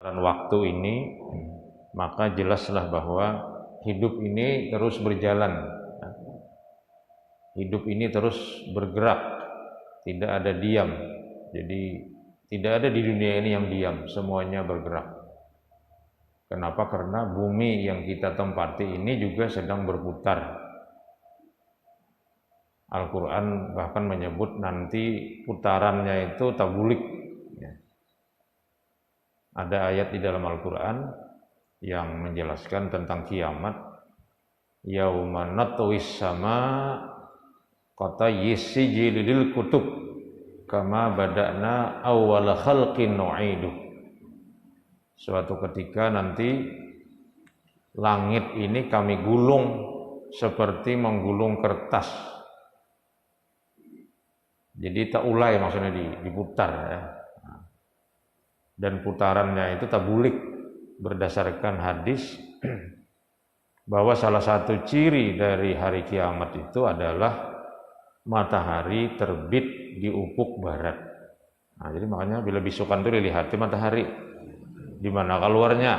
waktu ini, maka jelaslah bahwa hidup ini terus berjalan, hidup ini terus bergerak, tidak ada diam. Jadi tidak ada di dunia ini yang diam, semuanya bergerak. Kenapa? Karena bumi yang kita tempati ini juga sedang berputar. Al-Quran bahkan menyebut nanti putarannya itu tabulik. Ada ayat di dalam Al-Quran yang menjelaskan tentang kiamat. Yauma natwis sama kata yisijilil kutub kama bada'na awwala khalqin nu'idu. Suatu ketika nanti langit ini kami gulung seperti menggulung kertas. Jadi tak ulai maksudnya diputar ya. Dan putarannya itu tabulik berdasarkan hadis bahwa salah satu ciri dari hari kiamat itu adalah matahari terbit di ufuk barat. Nah, jadi makanya bila bisukan itu dilihat matahari di mana keluarnya.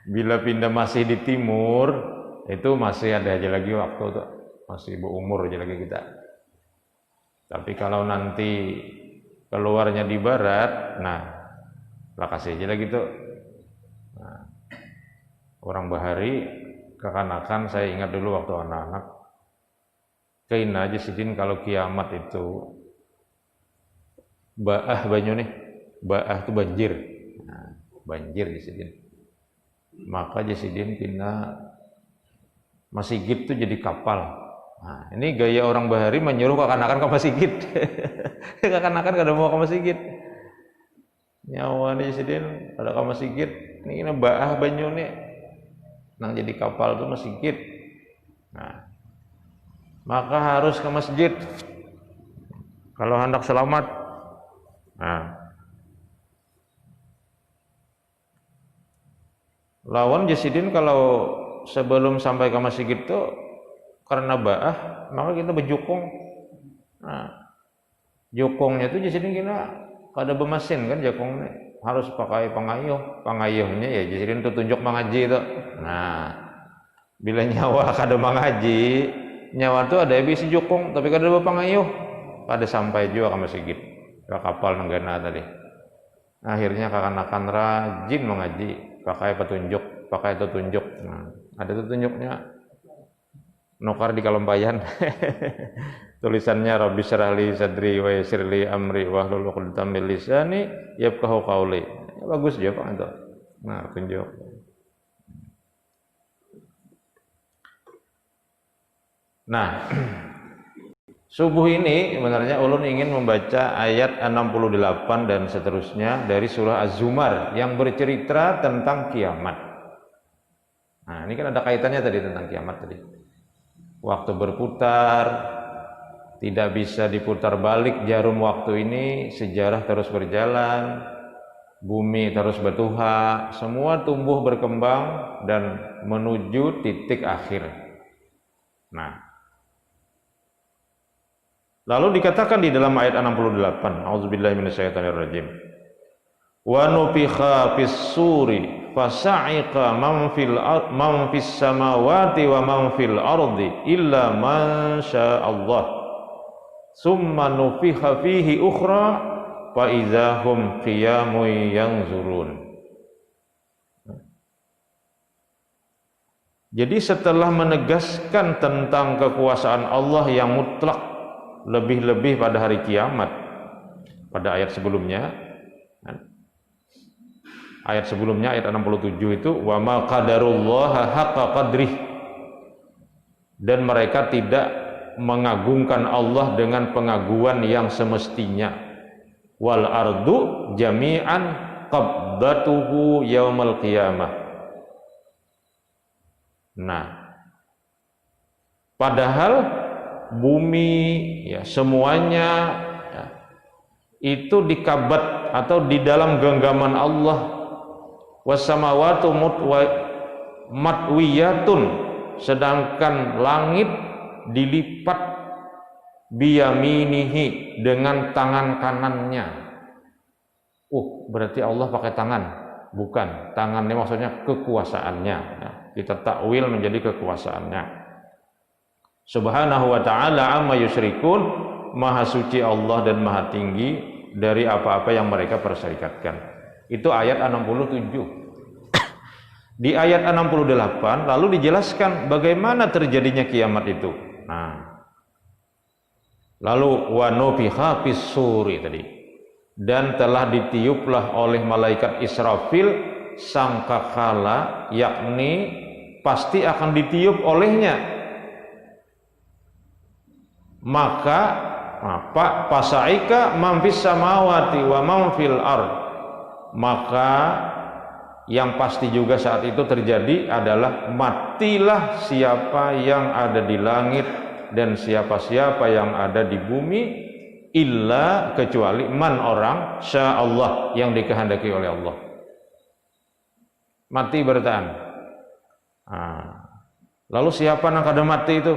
Bila pindah masih di timur itu masih ada aja lagi waktu tuh, masih berumur aja lagi kita. Tapi kalau nanti keluarnya di barat, nah lah kasih aja lagi tuh. Nah, orang bahari kekanakan saya ingat dulu waktu anak-anak kain aja sidin kalau kiamat itu baah banyu nih, baah itu banjir. Nah, banjir di sidin. Maka Jasidin pina Masigit itu jadi kapal. Nah, ini gaya orang bahari menyuruh kekanakan ke Masigit. Kekanakan kada mau ke Masigit. Nyawa nih Jasidin ada ke Masigit. Ini baah banyu nih. Nang jadi kapal tuh Masigit. Nah, maka harus ke masjid kalau hendak selamat. Nah, lawan Jasidin kalau sebelum sampai ke masjid itu karena baah maka kita berjukung. Nah, jukungnya itu Jasidin kita kada bermesin kan jukungnya harus pakai pengayuh. Pengayuhnya ya Jasidin tuh tunjuk mengaji itu. Nah, bila nyawa kada mengaji, nyawa tuh ada bisi jukung tapi kada berpengayuh, kada sampai juga ke masjid ke kapal nenggana tadi. Akhirnya kekanakan rajin mengaji pakai petunjuk, pakai petunjuk. Nah, ada petunjuknya nukar di kalampayan. Tulisannya Rabbi syrah li sadri wa yassir li amri wahlul 'uqdatam min lisani yafqahu qawli. Bagus juga Pak itu. Nah, tunjuk. Nah, subuh ini sebenarnya ulun ingin membaca ayat 68 dan seterusnya dari surah Az-Zumar yang bercerita tentang kiamat. Nah, ini kan ada kaitannya tadi tentang kiamat tadi. Waktu berputar, tidak bisa diputar balik jarum waktu ini, sejarah terus berjalan, bumi terus bertuha, semua tumbuh berkembang dan menuju titik akhir. Nah, lalu dikatakan di dalam ayat 68, A'udzubillahi minasyaitonirrajim. Wa nufikha fis-suri fasa'iqa man fis samawati wa man fil ardi illa man sya'allah. Summa nufikha fihi ukhra fa idzahum qiyamun yanzurun. Jadi setelah menegaskan tentang kekuasaan Allah yang mutlak lebih-lebih pada hari kiamat pada ayat sebelumnya, ayat 67 itu wa ma qadarullaha haqqa qadrih, dan mereka tidak mengagungkan Allah dengan pengaguan yang semestinya. Wal ardu jami'an qabdatuhu yaumal qiyamah. Nah, padahal bumi ya semuanya ya, itu dikabat atau di dalam genggaman Allah. Wasamawatu matwiyatun, sedangkan langit dilipat biyaminihi dengan tangan kanannya. Berarti Allah pakai tangan. Bukan, tangannya maksudnya kekuasaannya. Nah, kita takwil menjadi kekuasaannya. Subhanahu wa ta'ala amma yusyrikun, maha suci Allah dan maha tinggi dari apa-apa yang mereka perserikatkan. Itu ayat 67. Di ayat 68 lalu dijelaskan bagaimana terjadinya kiamat itu. Nah, lalu wa nufikha fis suri tadi, dan telah ditiuplah oleh malaikat Israfil sangkakala, yakni pasti akan ditiup olehnya. Maka pasaika man fis samawati wa man fil ard, maka yang pasti juga saat itu terjadi adalah matilah siapa yang ada di langit dan siapa-siapa yang ada di bumi, illa kecuali man orang sya Allah yang dikehendaki oleh Allah. Mati bertahan. Lalu siapa yang kada mati itu?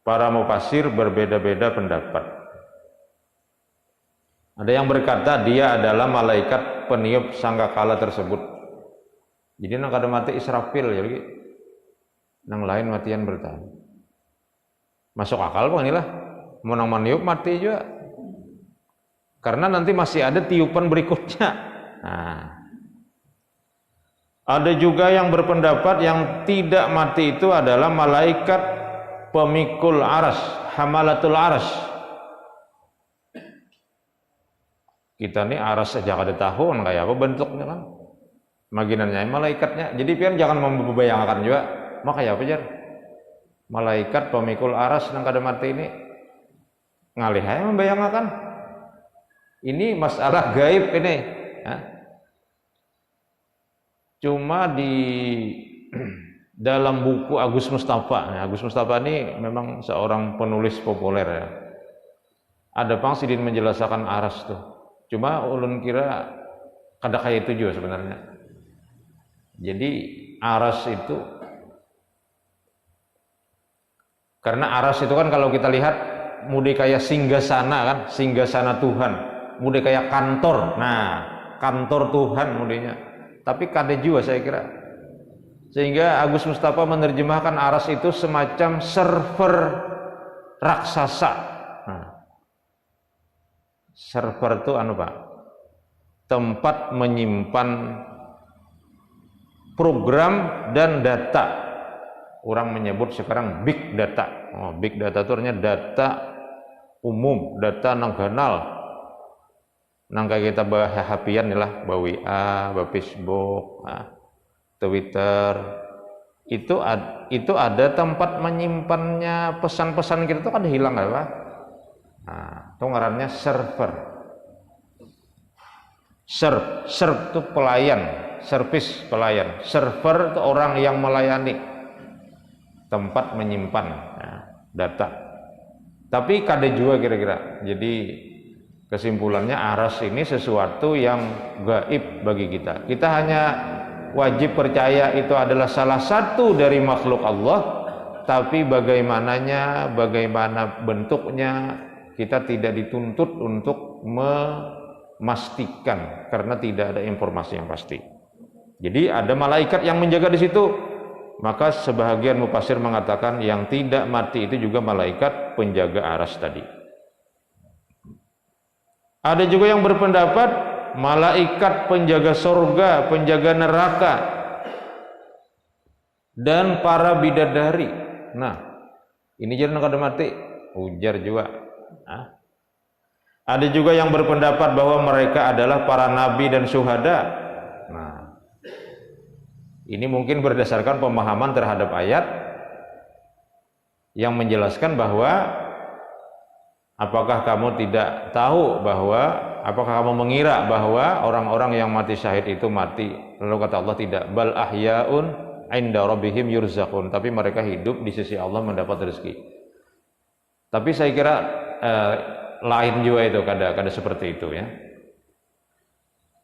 Para mufassir berbeda-beda pendapat. Ada yang berkata dia adalah malaikat peniup sangkakala tersebut. Jadi nang kada mati Israfil, jadi nang lain matian bertahan. Masuk akal bang inilah. Mau nang meniup mati juga. Karena nanti masih ada tiupan berikutnya. Nah, ada juga yang berpendapat yang tidak mati itu adalah malaikat pemikul aras, hamalatul aras. Kita nih aras saja kada tahu kayak apa bentuknya kan. Maginannya malaikatnya. Jadi pian jangan membayangkan juga. Makanya apa jar? Malaikat pemikul aras nang kada mati ini ngalih aja membayangkan. Ini masalah gaib ini. Ya. Cuma di dalam buku Agus Mustafa. Agus Mustafa ini memang seorang penulis populer ya. Ada Pang Sidin menjelaskan aras tuh. Cuma ulun kira kada kayak itu juga sebenarnya. Jadi aras itu, karena aras itu kan kalau kita lihat mudi kayak singgasana kan, singgasana Tuhan, mudi kayak kantor. Nah, kantor Tuhan mudinya. Tapi kada juga saya kira. Sehingga Agus Mustafa menerjemahkan aras itu semacam server raksasa. Nah, server itu Pak? Tempat menyimpan program dan data. Orang menyebut sekarang big data. Big data itu artinya data umum, data nang ganal. Nang kayak kita bahas HP-an lah, WA, Facebook, Twitter. Itu ada tempat menyimpannya pesan-pesan kita itu kan hilang apa? Nah, itu ngarannya server. Serv itu pelayan, service pelayan. Server itu orang yang melayani, tempat menyimpan data. Tapi kada juga kira-kira. Jadi kesimpulannya aras ini sesuatu yang gaib bagi kita. Kita hanya wajib percaya itu adalah salah satu dari makhluk Allah, tapi bagaimana bentuknya kita tidak dituntut untuk memastikan karena tidak ada informasi yang pasti. Jadi ada malaikat yang menjaga di situ. Maka sebahagian mufassir mengatakan yang tidak mati itu juga malaikat penjaga aras tadi. Ada juga yang berpendapat malaikat penjaga surga, penjaga neraka, dan para bidadari. Nah, ini jangan kada mati, ujar juga. Ada juga yang berpendapat bahwa mereka adalah para nabi dan syuhada. Nah, ini mungkin berdasarkan pemahaman terhadap ayat yang menjelaskan bahwa apakah kamu tidak tahu bahwa, apakah kamu mengira bahwa orang-orang yang mati syahid itu mati? Lalu kata Allah tidak, bal ahyaun inda rabbihim yurzaqun, tapi mereka hidup di sisi Allah mendapat rezeki. Tapi saya kira lain juga itu, kada seperti itu ya.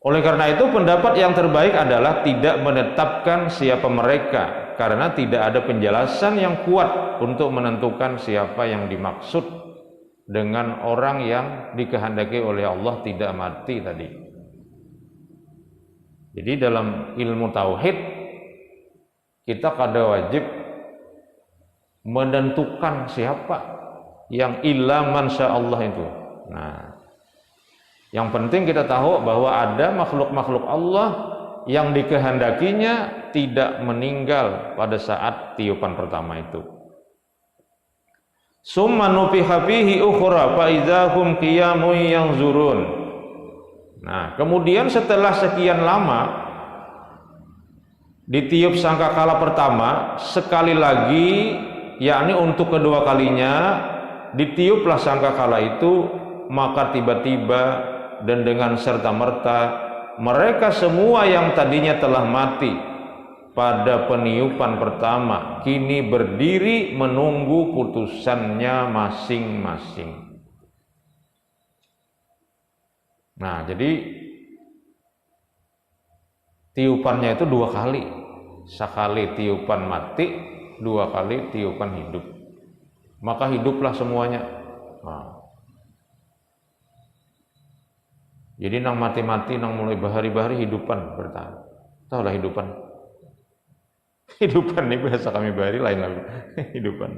Oleh karena itu pendapat yang terbaik adalah tidak menetapkan siapa mereka, karena tidak ada penjelasan yang kuat untuk menentukan siapa yang dimaksud dengan orang yang dikehendaki oleh Allah tidak mati tadi. Jadi dalam ilmu tauhid kita kada wajib menentukan siapa yang illa man sya Allah itu. Nah, yang penting kita tahu bahwa ada makhluk-makhluk Allah yang dikehendakinya tidak meninggal pada saat tiupan pertama itu. Summa nufiha fihi ukhra fa idzahum qiyamun yanzurun. Nah, kemudian setelah sekian lama ditiup sangkakala pertama, sekali lagi, yakni untuk kedua kalinya ditiuplah sangkakala itu, maka tiba-tiba dan dengan serta-merta mereka semua yang tadinya telah mati pada peniupan pertama kini berdiri menunggu putusannya masing-masing. Nah, jadi tiupannya itu dua kali. Sekali tiupan mati, dua kali tiupan hidup. Maka hiduplah semuanya. Nah. Jadi nang mati-mati, nang mulai bahari-bahari hidupan bertahan. Tahu lah hidupan. Hidupan nih biasa kami bahari lain lagi. Hidupan.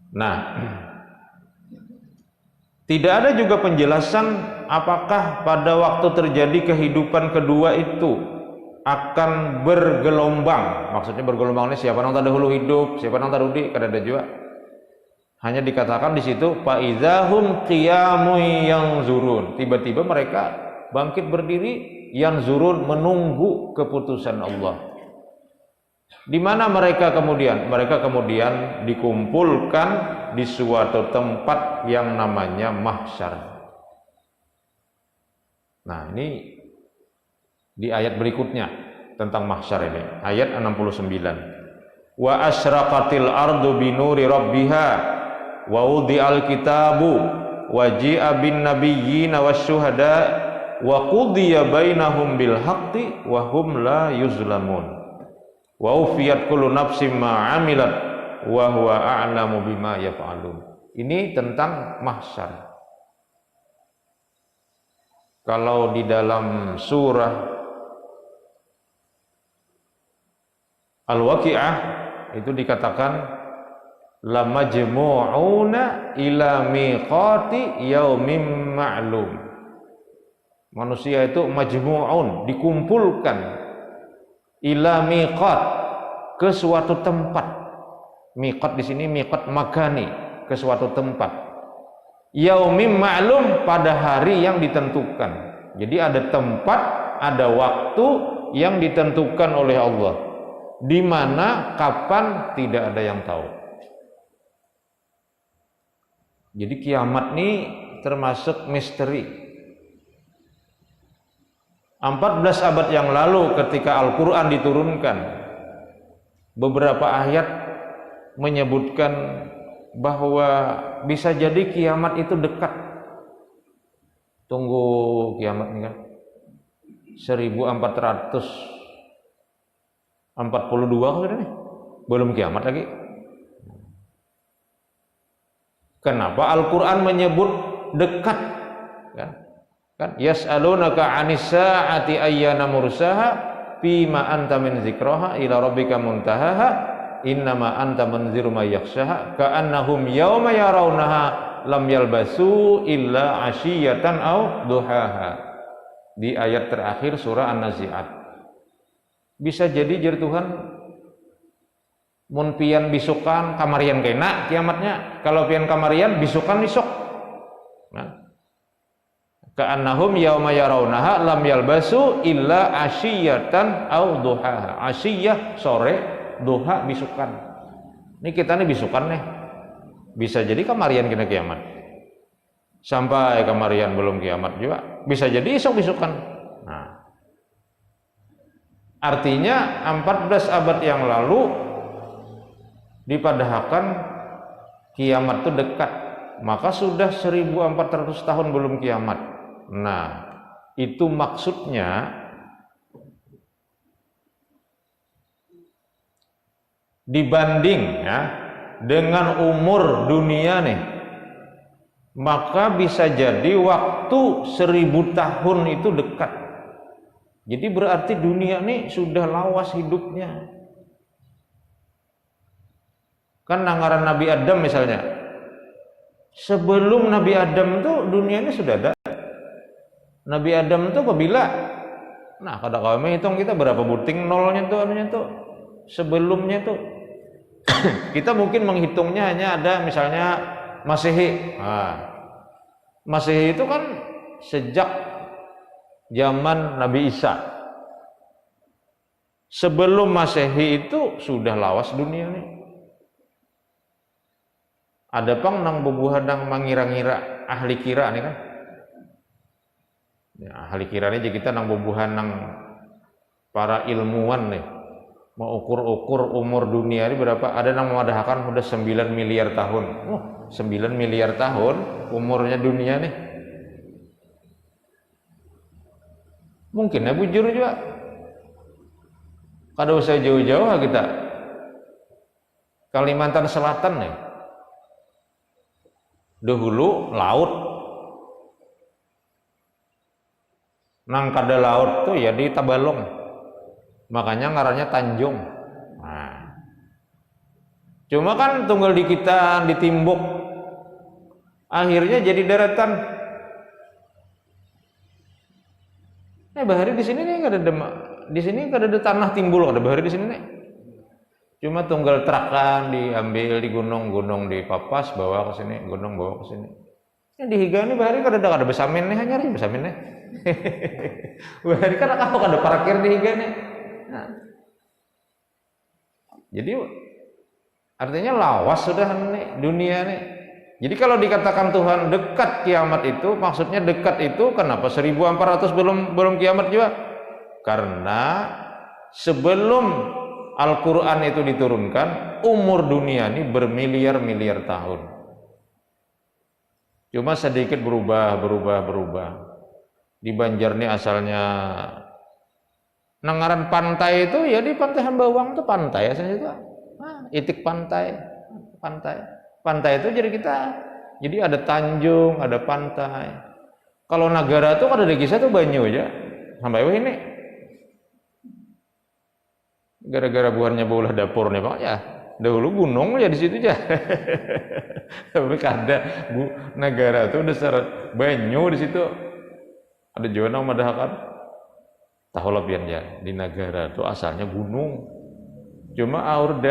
Nah, tidak ada juga penjelasan apakah pada waktu terjadi kehidupan kedua itu akan bergelombang. Maksudnya bergelombang ini siapa nang terdahulu hidup, siapa nang terdahulu kada ada juga. Hanya dikatakan di situ fa idzahum qiyamun yanzurun. Tiba-tiba mereka bangkit berdiri yanzurun menunggu keputusan Allah. Di mana mereka kemudian? Mereka kemudian dikumpulkan di suatu tempat yang namanya mahsyar. Nah, ini di ayat berikutnya tentang mahsyar ini, ayat 69. Wa asyraqatil ardu binuri rabbiha wa wudi'al kitabu wa ji'a bin nabiyyin wasyuhada wa qudiya bainahum bil haqqi wa hum la yuzlamun wa ufiyat kullu nafsin ma 'amilat wa huwa a'lamu bima yaf'alun. Ini tentang mahsyar. Kalau di dalam surah Al-Waqi'ah itu dikatakan la majmu'una ila miqati yaumin ma'lum. Manusia itu majmu'un, dikumpulkan ila miqat, ke suatu tempat. Miqat di sini miqat makani, ke suatu tempat. Yaumin ma'lum, pada hari yang ditentukan. Jadi ada tempat, ada waktu yang ditentukan oleh Allah. Di mana, kapan, tidak ada yang tahu. Jadi kiamat ini termasuk misteri. 14 abad yang lalu ketika Al-Quran diturunkan, beberapa ayat menyebutkan bahwa bisa jadi kiamat itu dekat. Tunggu kiamat ini kan 1442 kalau nih, belum kiamat lagi. Kenapa Al-Quran menyebut dekat? Kan yas'alunaka 'anis sa'ati ayyana mursaha fima anta min zikraha ila rabbika muntahaha innama anta munziru may yakhshaha ka'annahum yauma yarawnaha lam yalbasu illa 'ashiyatan aw duhaha. Di ayat terakhir surah An-Nazi'at. Bisa jadi jar Tuhan mun pian bisukan kamarian kena kiamatnya, kalau pian kamarian bisukan besok. Nah, ka'annahum yauma yarawnaha lam yalbasu illa asyiyatan aw duhaha. Asyiyah sore, duha bisukan. Ini kita nih bisukan nih. Bisa jadi kamarian kena kiamat. Sampai kamarian belum kiamat juga. Bisa jadi esok bisukan. Nah, artinya 14 abad yang lalu dipadahkan kiamat itu dekat. Maka sudah 1400 tahun belum kiamat. Nah, itu maksudnya dibanding ya dengan umur dunia nih maka bisa jadi waktu 1000 tahun itu dekat. Jadi berarti dunia ini sudah lawas hidupnya. Kan anggaran Nabi Adam misalnya, sebelum Nabi Adam itu dunia ini sudah ada. Nabi Adam itu apabila, nah kada kami hitung kita berapa buting nolnya tuh anunya tuh sebelumnya tuh kita mungkin menghitungnya hanya ada misalnya Masehi. Masehi itu kan sejak zaman Nabi Isa. Sebelum Masehi itu sudah lawas dunia nih. Ada pang nang bubuhan nang mangira-ngira ahli kira nih kan. Ya, ahli kira ini kita nang bubuhan nang para ilmuwan nih. Mau ukur-ukur umur dunia ini berapa? Ada yang memadahkan udah 9 miliar tahun. 9 miliar tahun umurnya dunia nih. Mungkin ya bujur juga. Kada usah jauh-jauh kita. Kalimantan Selatan nih. Dahulu laut. Nang kada laut tuh ya di Tabalong. Makanya ngarannya Tanjung. Nah. Cuma kan tunggal di kita ditimbuk. Akhirnya jadi daratan. Bahari di sini nih kada ada di sini kada ada tanah timbul kada bahari di sini nih. Cuma tunggal terakan diambil di gunung-gunung di papas bawa ke sini, gunung bawa ke sini. Ini di higa nih bahari kada besamin nih hanya nih besamin nih. Bahari kada kada parkir di higa nih. Nah. Jadi artinya lawas sudah nih dunia nih. Jadi kalau dikatakan Tuhan dekat kiamat itu, maksudnya dekat itu kenapa 1400 belum kiamat juga? Karena sebelum Al-Quran itu diturunkan, umur dunia ini bermiliar-miliar tahun. Cuma sedikit berubah. Di Banjar ini asalnya nangaran pantai itu ya di Pantai Hambawang itu pantai asalnya itu. Itik pantai. Pantai itu jadi ada tanjung, ada pantai. Kalau negara itu kada ada kisah tuh banyu aja. Sampai ini. Gara-gara buahnya bola dapur nih Pak ya. Dahulu gunung ya di situ aja. Tapi kada negara itu dasar banyu di situ. Ada juga nang madahakan. Tahu lebihan ya di negara itu asalnya gunung. Cuma aur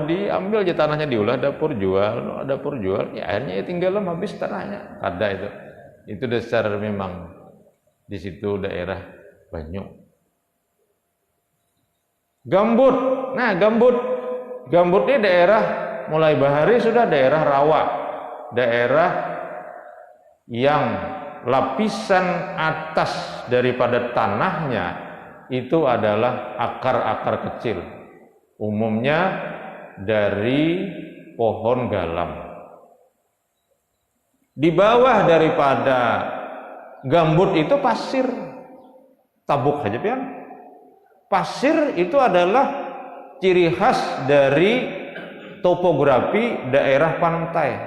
diambil aja tanahnya diolah dapur jual ya akhirnya ya tinggal habis tanahnya. Ada itu dasar memang di situ daerah banyu. Gambut. Nah, gambut ini daerah mulai bahari sudah daerah rawa. Daerah yang lapisan atas daripada tanahnya itu adalah akar-akar kecil. Umumnya dari pohon galam. Di bawah daripada gambut itu pasir. Tabuk saja pian. Pasir itu adalah ciri khas dari topografi daerah pantai.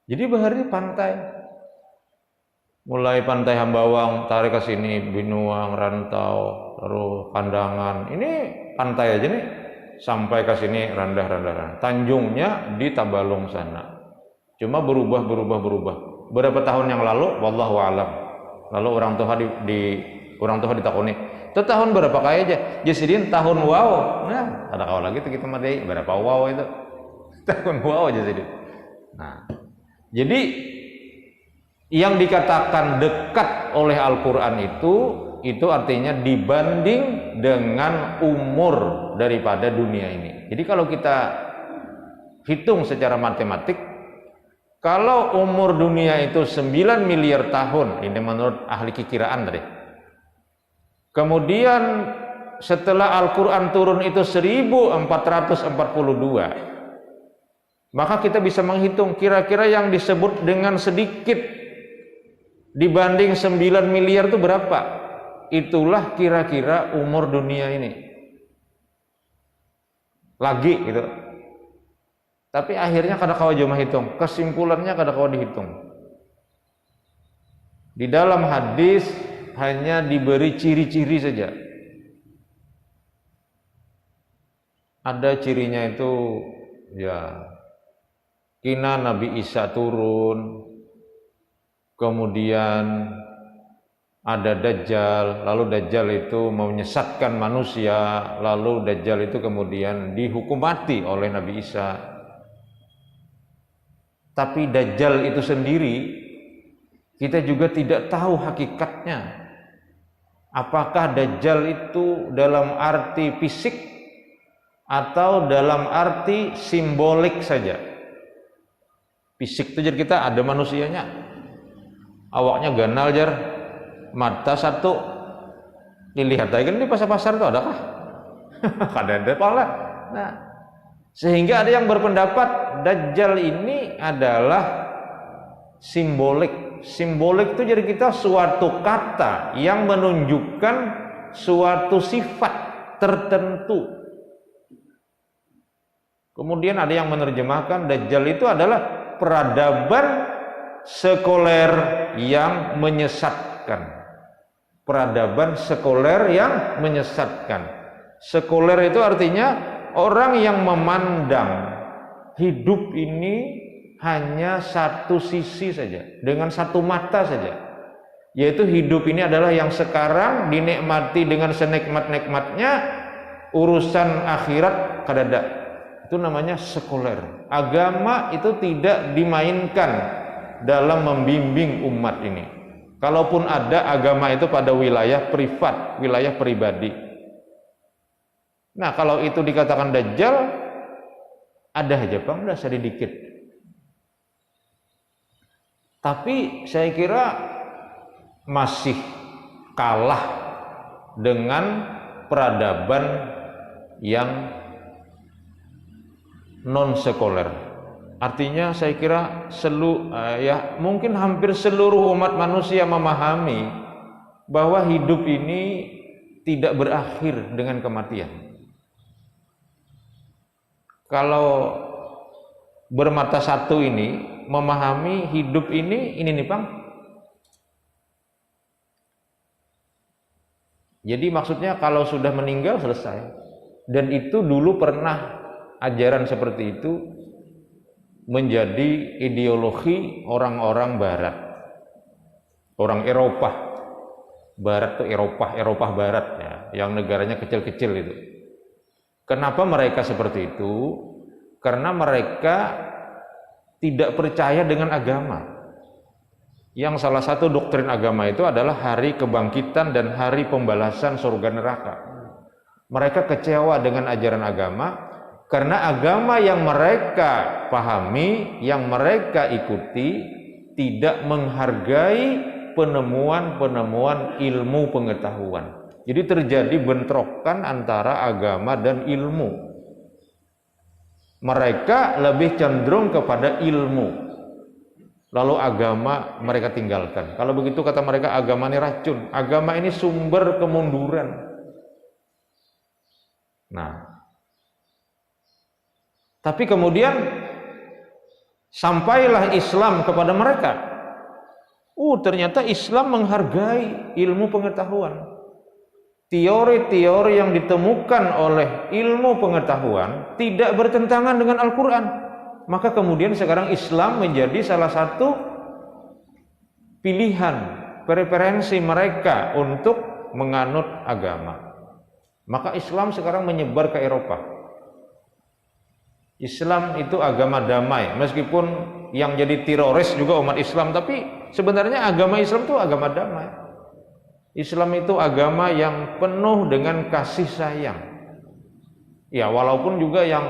Jadi bahari pantai. Mulai Pantai Hambawang tarik ke sini, Binuang, Rantau, terus Kandangan. Ini pantai aja nih. Sampai ke sini rendah. Tanjungnya di Tabalong sana. Cuma berubah. Berapa tahun yang lalu wallahu alam. Lalu orang tua ditakoni, "Itu tahun berapa kaya aja?" Jadi tahun wow. Nah, ada kau lagi tuh kita madai berapa wow itu. Tahun wow aja jadi. Nah, jadi yang dikatakan dekat oleh Al-Quran itu artinya dibanding dengan umur daripada dunia ini. Jadi kalau kita hitung secara matematik, kalau umur dunia itu 9 miliar tahun, ini menurut ahli kikiraan tadi. Kemudian setelah Al-Quran turun itu 1442, maka kita bisa menghitung kira-kira yang disebut dengan sedikit dibanding 9 miliar itu berapa? Itulah kira-kira umur dunia ini. Lagi gitu. Tapi akhirnya kada kawa jomah hitung, kesimpulannya kada kawa dihitung. Di dalam hadis hanya diberi ciri-ciri saja. Ada cirinya itu ya kina Nabi Isa turun, kemudian ada Dajjal, lalu Dajjal itu mau menyesatkan manusia, lalu Dajjal itu kemudian dihukum mati oleh Nabi Isa. Tapi Dajjal itu sendiri kita juga tidak tahu hakikatnya. Apakah Dajjal itu dalam arti fisik atau dalam arti simbolik saja? Fisik itu jadi kita ada manusianya, awaknya ganal jar, mata satu, dilihat aja kan di pasar-pasar itu adakah? Kada pala. Nah, sehingga ada yang berpendapat Dajjal ini adalah simbolik. Simbolik itu jadi kita suatu kata yang menunjukkan suatu sifat tertentu. Kemudian ada yang menerjemahkan Dajjal itu adalah peradaban sekuler yang menyesatkan. Peradaban sekuler yang menyesatkan. Sekuler itu artinya orang yang memandang hidup ini hanya satu sisi saja, dengan satu mata saja, yaitu hidup ini adalah yang sekarang dinikmati dengan senikmat-nikmatnya, urusan akhirat kadada. Itu namanya sekuler. Agama itu tidak dimainkan dalam membimbing umat ini. Kalaupun ada, agama itu pada wilayah privat, wilayah pribadi. Nah, kalau itu dikatakan Dajjal, ada aja bang, udah sedikit. Tapi saya kira masih kalah dengan peradaban yang non sekuler. Artinya saya kira mungkin hampir seluruh umat manusia memahami bahwa hidup ini tidak berakhir dengan kematian. Kalau bermata satu ini memahami hidup ini nih bang. Jadi maksudnya kalau sudah meninggal selesai. Dan itu dulu pernah ajaran seperti itu menjadi ideologi orang-orang barat, orang Eropa. Barat itu Eropa barat ya, yang negaranya kecil-kecil itu. Kenapa mereka seperti itu? Karena mereka tidak percaya dengan agama. Yang salah satu doktrin agama itu adalah hari kebangkitan dan hari pembalasan surga neraka. Mereka kecewa dengan ajaran agama karena agama yang mereka pahami, yang mereka ikuti tidak menghargai penemuan-penemuan ilmu pengetahuan. Jadi terjadi bentrokan antara agama dan ilmu. Mereka lebih cenderung kepada ilmu, lalu agama mereka tinggalkan. Kalau begitu kata mereka, agama ini racun, agama ini sumber kemunduran. Nah, tapi kemudian sampailah Islam kepada mereka. Ternyata Islam menghargai ilmu pengetahuan. Teori-teori yang ditemukan oleh ilmu pengetahuan tidak bertentangan dengan Al-Quran. Maka kemudian sekarang Islam menjadi salah satu pilihan, preferensi mereka untuk menganut agama. Maka Islam sekarang menyebar ke Eropa. Islam itu agama damai, meskipun yang jadi teroris juga umat Islam, tapi sebenarnya agama Islam itu agama damai. Islam itu agama yang penuh dengan kasih sayang. Ya, walaupun juga yang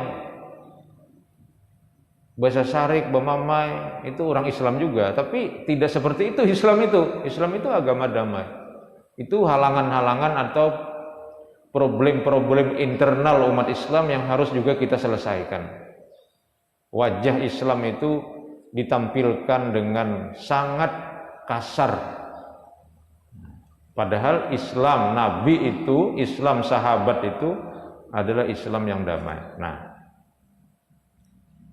bahasa syarik, bemamai itu orang Islam juga, tapi tidak seperti itu Islam itu. Islam itu agama damai. Itu halangan-halangan atau problem-problem internal umat Islam yang harus juga kita selesaikan. Wajah Islam itu ditampilkan dengan sangat kasar. Padahal Islam Nabi itu, Islam sahabat itu adalah Islam yang damai. Nah,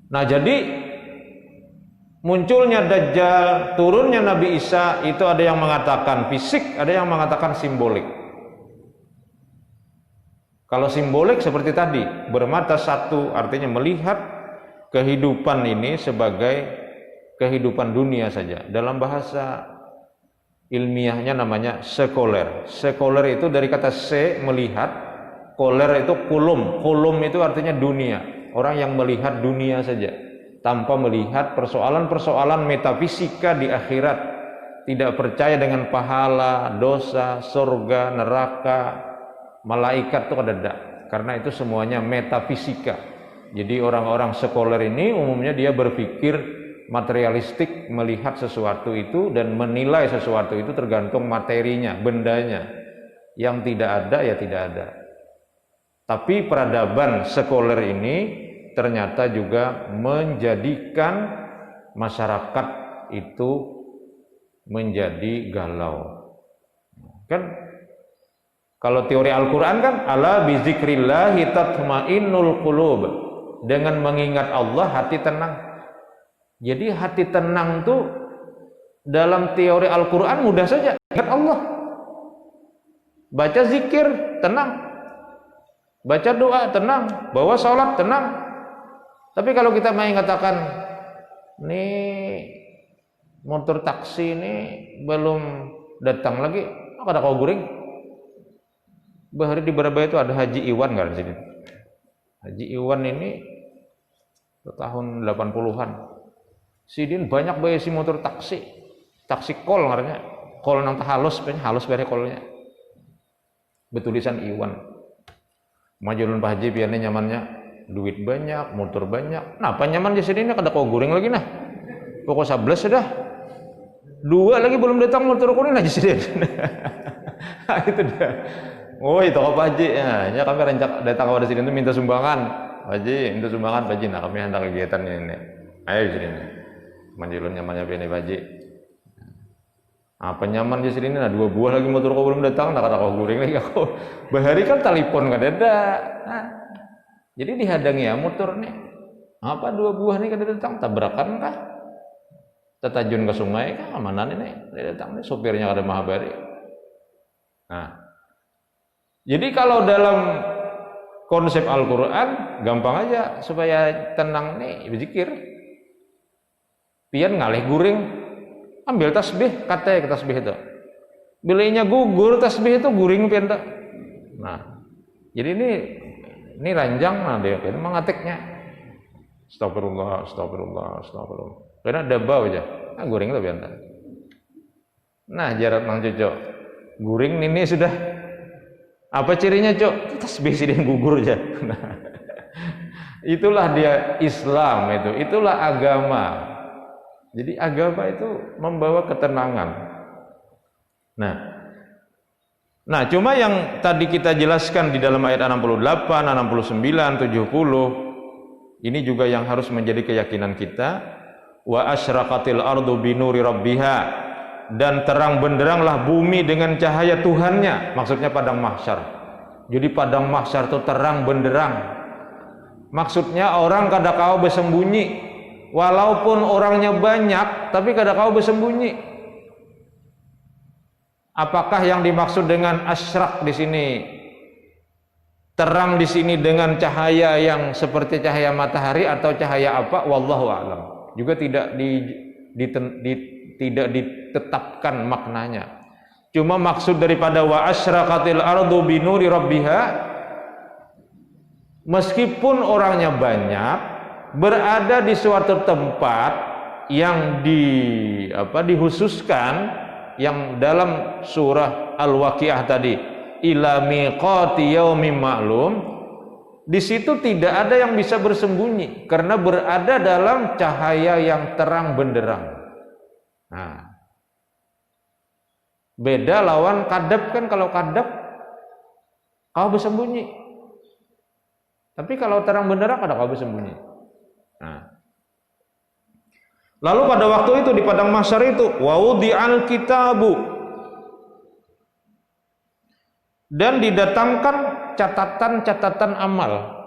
Nah, jadi munculnya Dajjal, turunnya Nabi Isa itu ada yang mengatakan fisik, ada yang mengatakan simbolik. Kalau simbolik seperti tadi, bermata satu artinya melihat kehidupan ini sebagai kehidupan dunia saja. Dalam bahasa ilmiahnya namanya sekuler. Sekuler itu dari kata se, melihat, koler itu kulum. Kulum itu artinya dunia. Orang yang melihat dunia saja tanpa melihat persoalan-persoalan metafisika di akhirat, tidak percaya dengan pahala, dosa, surga, neraka, malaikat itu ada, karena itu semuanya metafisika. Jadi orang-orang sekuler ini umumnya dia berpikir materialistik, melihat sesuatu itu dan menilai sesuatu itu tergantung materinya, bendanya. Yang tidak ada ya tidak ada. Tapi peradaban sekuler ini ternyata juga menjadikan masyarakat itu menjadi galau. Kan kalau teori Al-Quran kan ala bizikrillahi tatmainnul qulub. Dengan mengingat Allah hati tenang. Jadi hati tenang tuh dalam teori Al-Quran mudah saja. Ingat Allah, baca zikir tenang, baca doa tenang, bawa sholat tenang. Tapi kalau kita main katakan nih motor taksi ini belum datang lagi, ada kau guring. Bahari di Barabaya itu ada Haji Iwan kan di sini. Haji Iwan ini tahun 80-an. Sidin banyak bayi si motor taksi. Taksi kol ngaranya. Kol nang halus, halus bare kolnya. Betulisan Iwan. Majulun Pak Haji biarnya nyamannya duit banyak, motor banyak. Nah, apa nyaman di sini kada kau goreng lagi nah. Pokok 11 sudah. 2 lagi belum datang motor kuning aja sini. Itu dia. Oh itu Pak Haji, ya kami rencana datang ke sini itu minta sumbangan, Pak Haji, minta sumbangan Pak Haji. Nah kami hendak kegiatan ini, ayo sini, manjulun nyamannya ini Pak Haji. Apa nyaman di sini? Nah 2 buah lagi motor kau belum datang, nak kata kau goreng lagi aku. Bahari kan telepon kan ada. Nah, jadi dihadangi ya motor nih. Apa 2 buah nih kada datang, tabrakan kah? Tertajun ke sungai kah? Mana nih? Dia datang nih, sopirnya kada mahabari. Nah. Jadi kalau dalam konsep Al-Quran gampang aja supaya tenang nih berzikir. Pian ngalih guring, ambil tasbih, kata tasbih itu. Bilainya gugur tasbih itu guring pian tak. Nah, jadi ini ranjang nah dia pian mengatiknya. Astagfirullah, astagfirullah, astagfirullah. Karena ada bau aja, nah, guring itu pian tak. Nah jarak nang cocok, guring ini sudah. Apa cirinya cok? Tasbih sih dia gugur aja. Nah, itulah dia Islam itulah agama. Jadi agama itu membawa ketenangan. Nah cuma yang tadi kita jelaskan di dalam ayat 68, 69, 70 ini juga yang harus menjadi keyakinan kita. Wa asyraqatil ardu binuri rabbiha. Dan terang benderanglah bumi dengan cahaya Tuhannya, maksudnya padang mahsyar. Jadi padang mahsyar itu terang benderang. Maksudnya orang kada kau bersembunyi, walaupun orangnya banyak, tapi kada kau bersembunyi. Apakah yang dimaksud dengan asyraq di sini? Terang di sini dengan cahaya yang seperti cahaya matahari atau cahaya apa? Wallahu a'lam. Juga tidak tidak ditetapkan maknanya. Cuma maksud daripada wa asyraqatil ardu binuri rabbiha, meskipun orangnya banyak, berada di suatu tempat yang dihususkan, yang dalam surah Al-Waqiah tadi, ila miqati yaumin ma'lum, di situ tidak ada yang bisa bersembunyi karena berada dalam cahaya yang terang benderang. Nah, beda lawan kadab kan, kalau kadab kau bersembunyi, tapi kalau terang benderang kada kau bersembunyi. Nah, lalu pada waktu itu di padang mahsyar itu waudi'al kitabu, dan didatangkan catatan-catatan amal.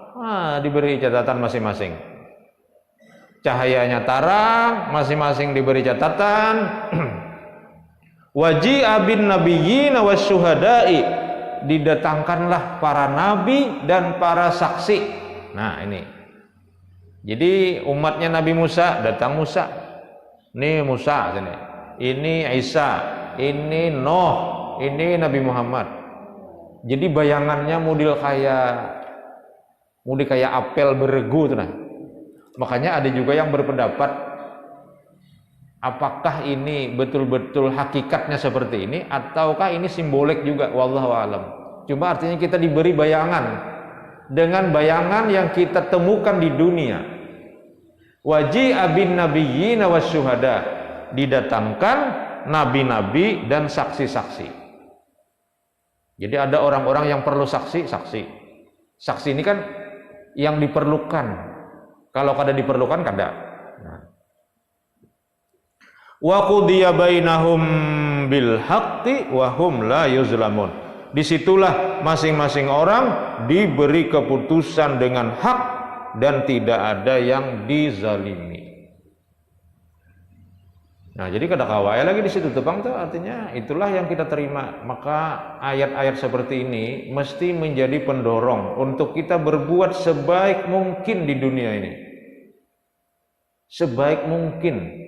Diberi catatan masing-masing. cahayanya tarang, masing-masing diberi catatan. Waji'a bin nabiyyin wasyuhada'i, didatangkanlah para nabi dan para saksi. Nah, ini. Jadi umatnya Nabi Musa, datang Musa. Ini Musa sini. Ini Isa, ini Nuh, ini Nabi Muhammad. Jadi bayangannya model kayak apel beregu tuh nah. Makanya ada juga yang berpendapat apakah ini betul-betul hakikatnya seperti ini ataukah ini simbolik juga, wallahu alam. Cuma artinya kita diberi bayangan dengan bayangan yang kita temukan di dunia. Waji'a bin nabiyyin wasyuhada, didatangkan nabi-nabi dan saksi-saksi. Jadi ada orang-orang yang perlu saksi. Saksi ini kan yang diperlukan. Kalau kada diperlukan kada. Nah. Wa qudiya bainahum bil haqqi wa hum la yuzlamun. Disitulah masing-masing orang diberi keputusan dengan hak dan tidak ada yang dizalimi. Nah, jadi kada kawai lagi di situ tepang tuh, artinya itulah yang kita terima. Maka ayat-ayat seperti ini mesti menjadi pendorong untuk kita berbuat sebaik mungkin di dunia ini. Sebaik mungkin.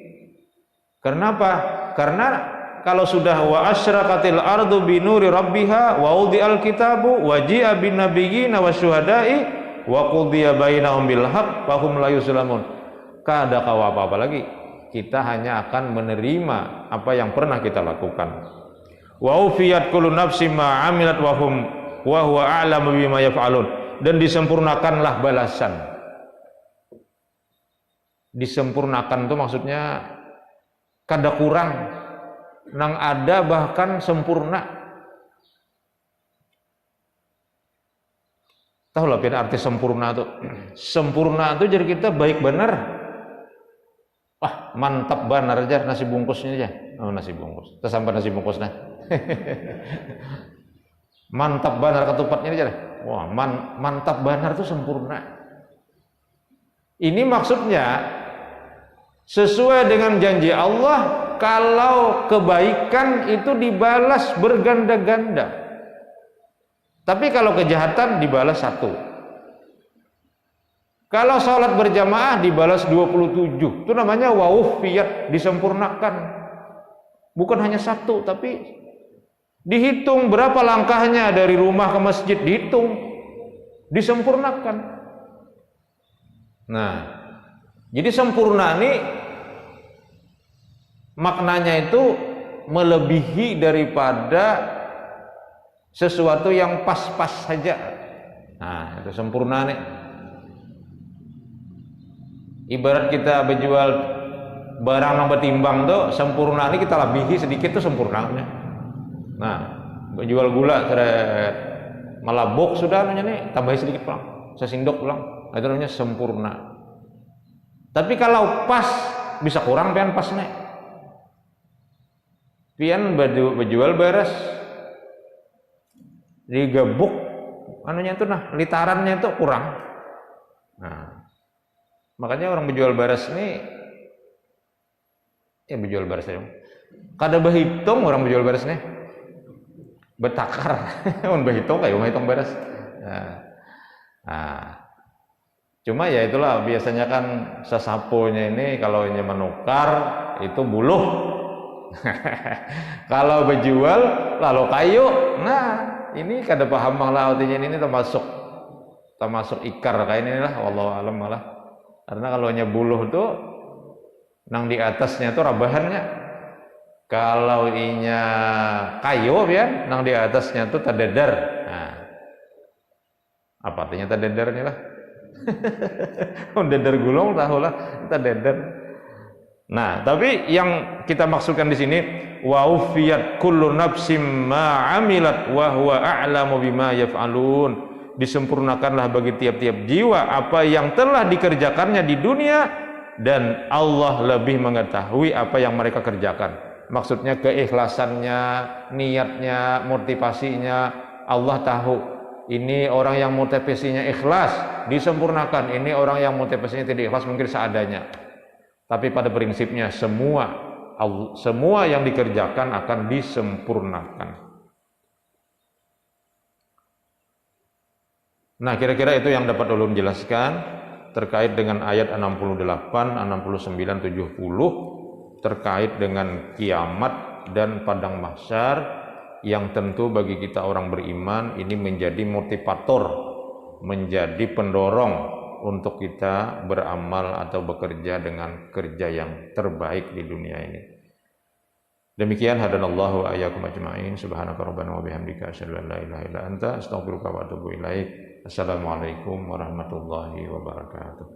Kenapa? Karena kalau sudah wa asyraqatil ardu binuri rabbiha wa udi'al kitabu waji'a bin nabiyyin wasyuhada'i wa qudiya bainahum bil haqq fa hum la yuzlamun. Kada kawa apa-apa lagi. Kita hanya akan menerima apa yang pernah kita lakukan. Wa ufiyat kullu nafsin ma 'amilat wa huwa a'lamu bima yaf'alun, dan disempurnakanlah balasan. Disempurnakan itu maksudnya kada kurang, nang ada bahkan sempurna. Tahu lah arti sempurna itu. Sempurna itu jadi kita baik benar. Wah, mantap benar aja nasi bungkusnya aja. Oh, nasi bungkus. Kita sampai nasi bungkus nah. Mantap benar ketupatnya aja. Wah, mantap benar itu sempurna. Ini maksudnya sesuai dengan janji Allah, kalau kebaikan itu dibalas berganda-ganda. Tapi kalau kejahatan dibalas satu. Kalau sholat berjamaah dibalas 27. Itu namanya wa'ufiyat, disempurnakan. Bukan hanya satu, tapi dihitung berapa langkahnya dari rumah ke masjid, dihitung, disempurnakan. Nah, jadi sempurna ini maknanya itu melebihi daripada sesuatu yang pas-pas saja. Nah, itu sempurna nih. Ibarat kita berjual barang yang bertimbang tuh, sempurna ini kita lebihi sedikit tuh sempurnanya. Nah, berjual gula malah bok sudah namanya nih, tambahin sedikit pulang, sesindok pulang, itu namanya sempurna. Tapi kalau pas bisa kurang pian pas nih. Pian berjual beres digebuk anunya itu nah, litarannya itu kurang. Nah, makanya orang berjual beres ini berjual beres ya. Kada berhitung orang berjual beres nih. Betakar. Mun berhitung kayak berhitung beres. Nah, cuma ya itulah biasanya kan sesapunya ini kalau ini menukar itu buluh. Kalau berjual lalu kayu. Nah, ini kada paham malah artinya ini termasuk ikar kayak inilah wallahu alam malah. Karena kalau hanya buluh tuh nang di atasnya tuh rabahannya. Kalau inya kayu ya, nang di atasnya tuh tadedar. Nah, apa artinya tadedarnya lah? Dedar gulung tahulah tadedar. Nah, tapi yang kita maksudkan di sini wa ufiyat kullu nafsim ma 'amilat wa huwa a'lamu bima yaf'alun. Disempurnakanlah bagi tiap-tiap jiwa apa yang telah dikerjakannya di dunia, dan Allah lebih mengetahui apa yang mereka kerjakan. Maksudnya keikhlasannya, niatnya, motivasinya, Allah tahu. Ini orang yang motivasinya ikhlas, disempurnakan. Ini orang yang motivasinya tidak ikhlas, mungkin seadanya. Tapi pada prinsipnya semua yang dikerjakan akan disempurnakan. Nah, kira-kira itu yang dapat ulun jelaskan terkait dengan ayat 68, 69, 70 terkait dengan kiamat dan padang mahsyar, yang tentu bagi kita orang beriman ini menjadi motivator, menjadi pendorong untuk kita beramal atau bekerja dengan kerja yang terbaik di dunia ini. Demikian, hadanallahu wa iyyakum ajma'in. Subhanaka rabbana wa bihamdika asyhadu an la ilaha illa anta astaghfiruka wa atubu ilaik. Assalamualaikum warahmatullahi wabarakatuh.